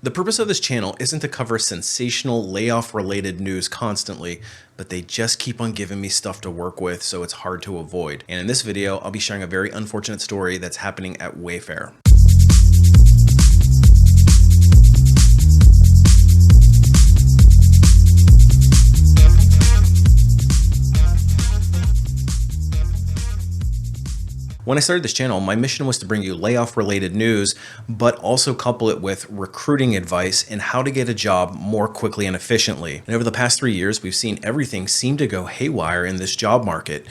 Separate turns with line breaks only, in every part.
The purpose of this channel isn't to cover sensational layoff-related news constantly, but they just keep on giving me stuff to work with, so it's hard to avoid. And in this video, I'll be sharing a very unfortunate story that's happening at Wayfair. When I started this channel, my mission was to bring you layoff-related news, but also couple it with recruiting advice and how to get a job more quickly and efficiently. And over the past 3 years, we've seen everything seem to go haywire in this job market.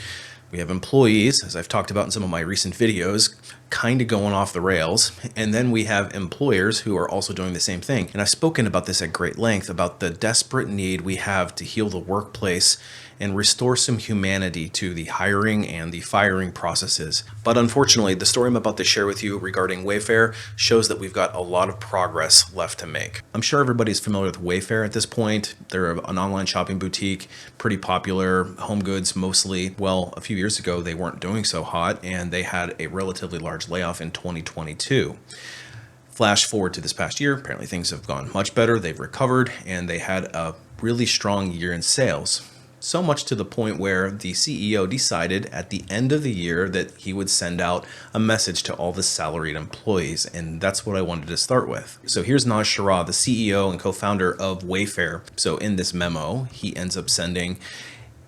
We have employees, as I've talked about in some of my recent videos, kind of going off the rails. And then we have employers who are also doing the same thing. And I've spoken about this at great length about the desperate need we have to heal the workplace and restore some humanity to the hiring and the firing processes. But unfortunately, the story I'm about to share with you regarding Wayfair shows that we've got a lot of progress left to make. I'm sure everybody's familiar with Wayfair at this point. They're an online shopping boutique, pretty popular, home goods mostly. Well, a few years ago, they weren't doing so hot and they had a relatively large layoff in 2022. Flash forward to this past year, apparently things have gone much better. They've recovered and they had a really strong year in sales. So much to the point where the CEO decided at the end of the year that he would send out a message to all the salaried employees. And that's what I wanted to start with. So here's Naj Shah, the CEO and co-founder of Wayfair. So in this memo, he ends up sending,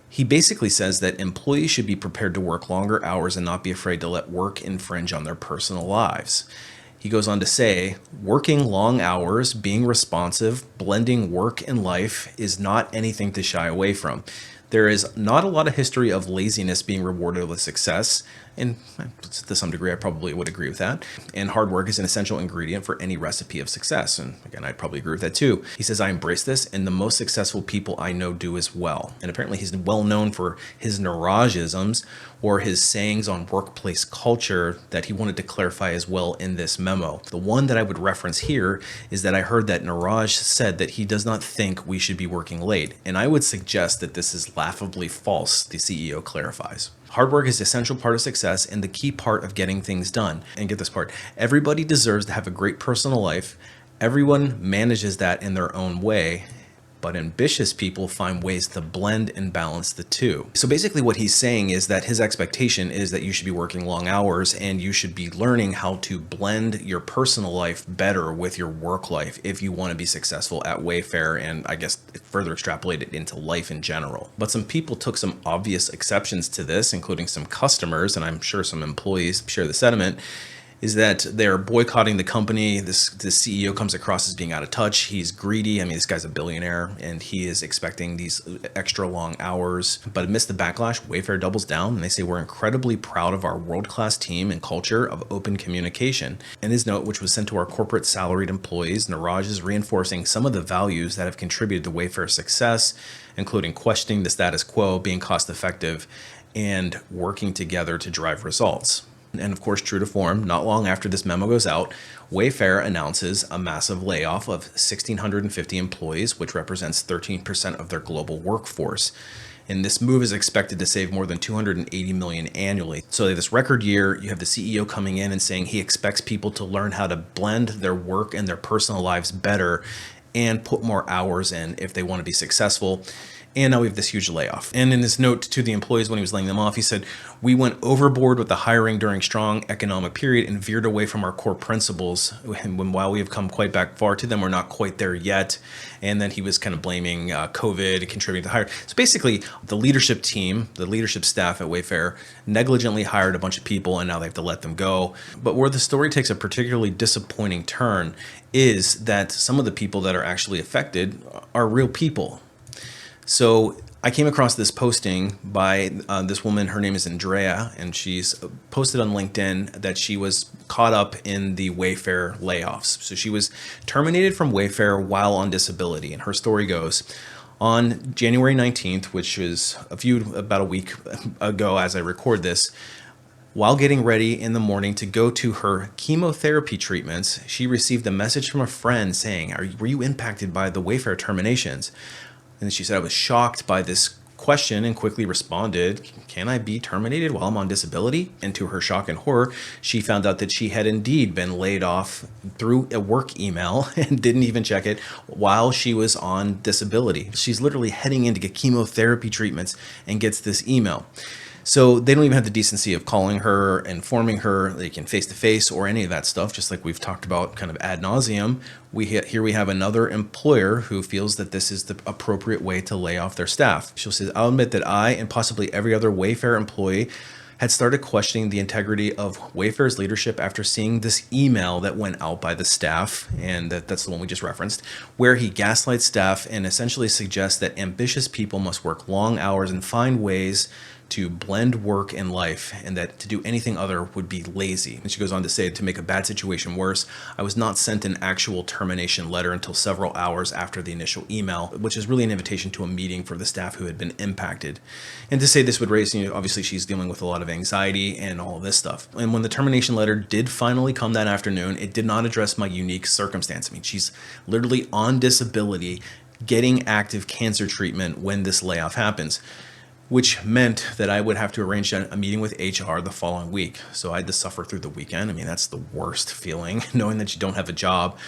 he basically says that employees should be prepared to work longer hours and not be afraid to let work infringe on their personal lives. He goes on to say, working long hours, being responsive, blending work and life is not anything to shy away from. There is not a lot of history of laziness being rewarded with success, and to some degree I probably would agree with that. And hard work is an essential ingredient for any recipe of success, and again I'd probably agree with that too. He says, I embrace this, and the most successful people I know do as well. And apparently he's well known for his neologisms or his sayings on workplace culture that he wanted to clarify as well in this memo. The one that I would reference here is that I heard that Niraj said that he does not think we should be working late. And I would suggest that this is laughably false, the CEO clarifies. Hard work is an essential part of success and the key part of getting things done. And get this part, everybody deserves to have a great personal life. Everyone manages that in their own way, but ambitious people find ways to blend and balance the two. So basically what he's saying is that his expectation is that you should be working long hours and you should be learning how to blend your personal life better with your work life if you want to be successful at Wayfair, and I guess further extrapolate it into life in general. But some people took some obvious exceptions to this, including some customers, and I'm sure some employees share the sentiment, is that they're boycotting the company. This CEO comes across as being out of touch. He's greedy. I mean, this guy's a billionaire and he is expecting these extra long hours. But amidst the backlash, Wayfair doubles down and they say, we're incredibly proud of our world-class team and culture of open communication. In his note, which was sent to our corporate salaried employees, Niraj is reinforcing some of the values that have contributed to Wayfair's success, including questioning the status quo, being cost-effective, and working together to drive results. And of course, true to form, not long after this memo goes out, Wayfair announces a massive layoff of 1,650 employees, which represents 13% of their global workforce. And this move is expected to save more than $280 million annually. So this record year, you have the CEO coming in and saying he expects people to learn how to blend their work and their personal lives better and put more hours in if they want to be successful. And now we have this huge layoff. And in his note to the employees when he was laying them off, he said, we went overboard with the hiring during strong economic period and veered away from our core principles. And while we have come quite back far to them, we're not quite there yet. And then he was kind of blaming COVID contributing to the hire. So basically, the leadership team, the leadership staff at Wayfair negligently hired a bunch of people and now they have to let them go. But where the story takes a particularly disappointing turn is that some of the people that are actually affected are real people. So I came across this posting by this woman. Her name is Andrea, and she's posted on LinkedIn that she was caught up in the Wayfair layoffs. So she was terminated from Wayfair while on disability. And her story goes, on January 19th, which is about a week ago as I record this, while getting ready in the morning to go to her chemotherapy treatments, she received a message from a friend saying, were you impacted by the Wayfair terminations? And she said, I was shocked by this questioned and quickly responded, "Can I be terminated while I'm on disability?" And to her shock and horror, she found out that she had indeed been laid off through a work email and didn't even check it while she was on disability. She's literally heading in to get chemotherapy treatments and gets this email. So they don't even have the decency of calling her, informing her, they can face-to-face or any of that stuff, just like we've talked about kind of ad nauseum. Here we have another employer who feels that this is the appropriate way to lay off their staff. She says, "I'll admit that I and possibly every other Wayfair employee had started questioning the integrity of Wayfair's leadership after seeing this email that went out by the staff," and that's the one we just referenced, "where he gaslights staff and essentially suggests that ambitious people must work long hours and find ways to blend work and life, and that to do anything other would be lazy." And she goes on to say, "To make a bad situation worse, I was not sent an actual termination letter until several hours after the initial email," which is really an invitation to a meeting for the staff who had been impacted. And to say this would raise, obviously she's dealing with a lot of anxiety and all of this stuff. And when the termination letter did finally come that afternoon, it did not address my unique circumstance. I mean, she's literally on disability, getting active cancer treatment when this layoff happens, which meant that I would have to arrange a meeting with HR the following week. So I had to suffer through the weekend. I mean, that's the worst feeling, knowing that you don't have a job,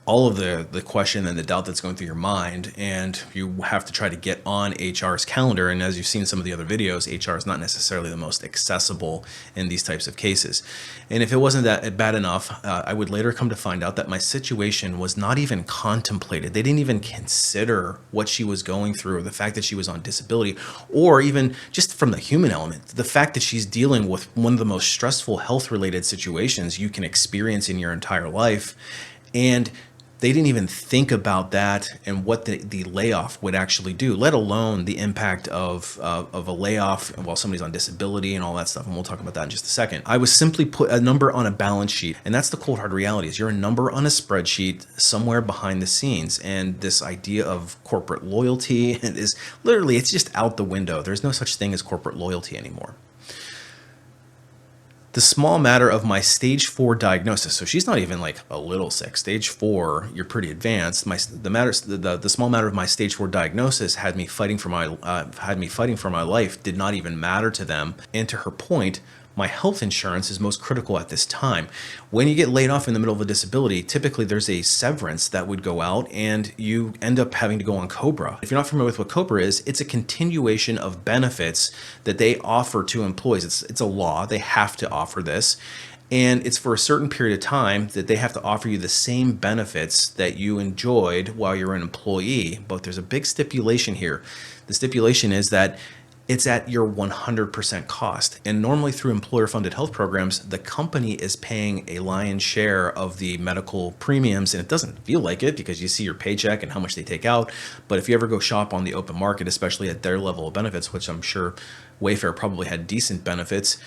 all of the question and the doubt that's going through your mind, and you have to try to get on HR's calendar. And as you've seen in some of the other videos, HR is not necessarily the most accessible in these types of cases. And if it wasn't that bad enough, I would later come to find out that my situation was not even contemplated. They didn't even consider what she was going through, or the fact that she was on disability, or even just from the human element, the fact that she's dealing with one of the most stressful health-related situations you can experience in your entire life. And they didn't even think about that and what the layoff would actually do, let alone the impact of a layoff while somebody's on disability and all that stuff. And we'll talk about that in just a second. I was simply put a number on a balance sheet. And that's the cold hard reality, is you're a number on a spreadsheet somewhere behind the scenes. And this idea of corporate loyalty is literally, it's just out the window. There's no such thing as corporate loyalty anymore. The small matter of my stage 4 diagnosis. So she's not even like a little sick. Stage 4, you're pretty advanced. The small matter of my stage 4 diagnosis had me fighting for my life. Did not even matter to them. And to her point, my health insurance is most critical at this time. When you get laid off in the middle of a disability, typically there's a severance that would go out and you end up having to go on COBRA. If you're not familiar with what COBRA is, it's a continuation of benefits that they offer to employees. It's a law. They have to offer this. And it's for a certain period of time that they have to offer you the same benefits that you enjoyed while you're an employee. But there's a big stipulation here. The stipulation is that it's at your 100% cost. And normally through employer-funded health programs, the company is paying a lion's share of the medical premiums, and it doesn't feel like it because you see your paycheck and how much they take out. But if you ever go shop on the open market, especially at their level of benefits, which I'm sure Wayfair probably had decent benefits,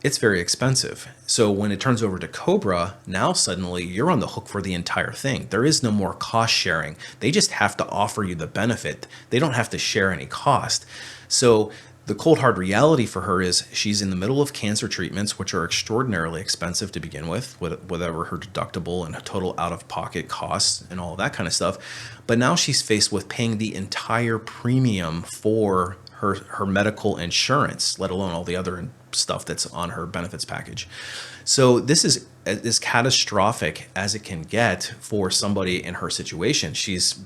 it's very expensive. So when it turns over to COBRA, now suddenly you're on the hook for the entire thing. There is no more cost sharing. They just have to offer you the benefit. They don't have to share any cost. So the cold hard reality for her is she's in the middle of cancer treatments, which are extraordinarily expensive to begin with, whatever her deductible and total out-of-pocket costs and all of that kind of stuff. But now she's faced with paying the entire premium for her medical insurance, let alone all the other stuff that's on her benefits package. So this is as catastrophic as it can get for somebody in her situation. She's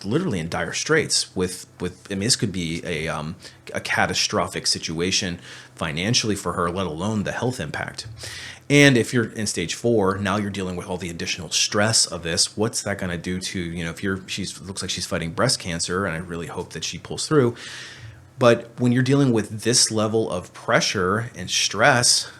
literally in dire straits with I mean, this could be a catastrophic situation financially for her, let alone the health impact. And if you're in stage 4, now you're dealing with all the additional stress of this. What's that going to do to, if she looks like she's fighting breast cancer, and I really hope that she pulls through. But when you're dealing with this level of pressure and stress,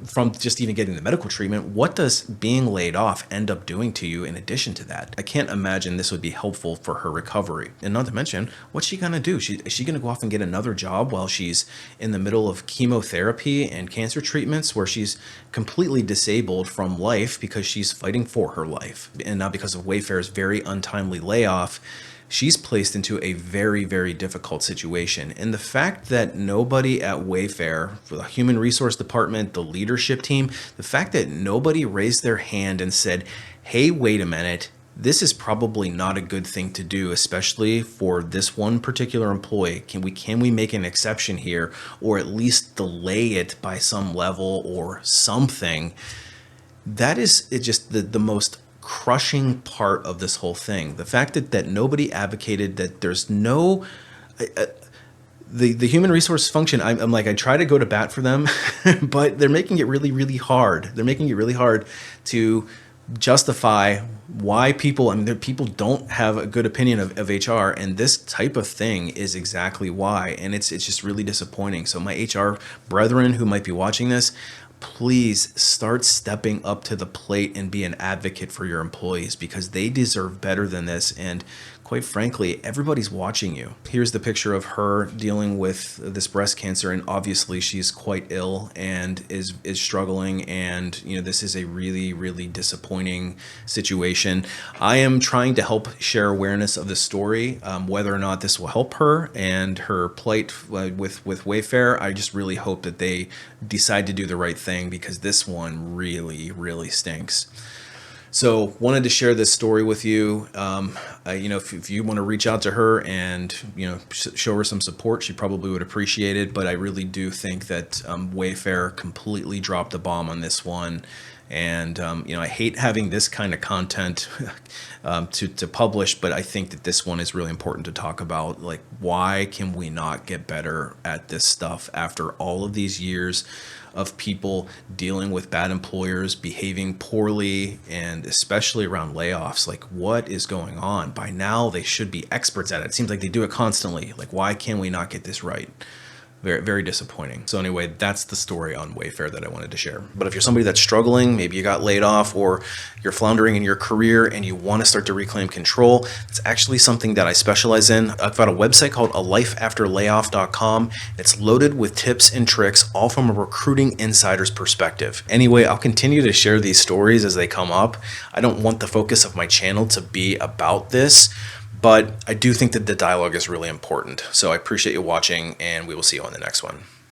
from just even getting the medical treatment, what does being laid off end up doing to you in addition to that? I can't imagine this would be helpful for her recovery. And not to mention, what's she going to do? Is she going to go off and get another job while she's in the middle of chemotherapy and cancer treatments, where she's completely disabled from life because she's fighting for her life? And now because of Wayfair's very untimely layoff, she's placed into a very, very difficult situation. And the fact that nobody at Wayfair, the human resource department, the leadership team, the fact that nobody raised their hand and said, hey, wait a minute, this is probably not a good thing to do, especially for this one particular employee. Can we make an exception here, or at least delay it by some level or something? That is it just the most crushing part of this whole thing. The fact that nobody advocated, that there's no the human resource function. I'm like, I try to go to bat for them, but they're making it really, really hard. They're making it really hard to justify why people, I mean, people don't have a good opinion of HR, and this type of thing is exactly why. And it's just really disappointing. So my HR brethren who might be watching this, please start stepping up to the plate and be an advocate for your employees, because they deserve better than this. And quite frankly, everybody's watching you. Here's the picture of her dealing with this breast cancer, and obviously she's quite ill and is struggling. And this is a really, really disappointing situation. I am trying to help share awareness of the story. Whether or not this will help her and her plight with Wayfair, I just really hope that they decide to do the right thing, because this one really, really stinks. So wanted to share this story with you. If you want to reach out to her and show her some support, she probably would appreciate it. But I really do think that Wayfair completely dropped the bomb on this one. And I hate having this kind of content to publish, but I think that this one is really important to talk about. Like, why can we not get better at this stuff after all of these years of people dealing with bad employers, behaving poorly, and especially around layoffs? Like, what is going on? By now, they should be experts at it. It seems like they do it constantly. Like, why can we not get this right? Very, very disappointing. So anyway, that's the story on Wayfair that I wanted to share. But if you're somebody that's struggling, maybe you got laid off, or you're floundering in your career and you want to start to reclaim control, it's actually something that I specialize in. I've got a website called alifeafterlayoff.com. It's loaded with tips and tricks, all from a recruiting insider's perspective. Anyway, I'll continue to share these stories as they come up. I don't want the focus of my channel to be about this, but I do think that the dialogue is really important. So I appreciate you watching, and we will see you on the next one.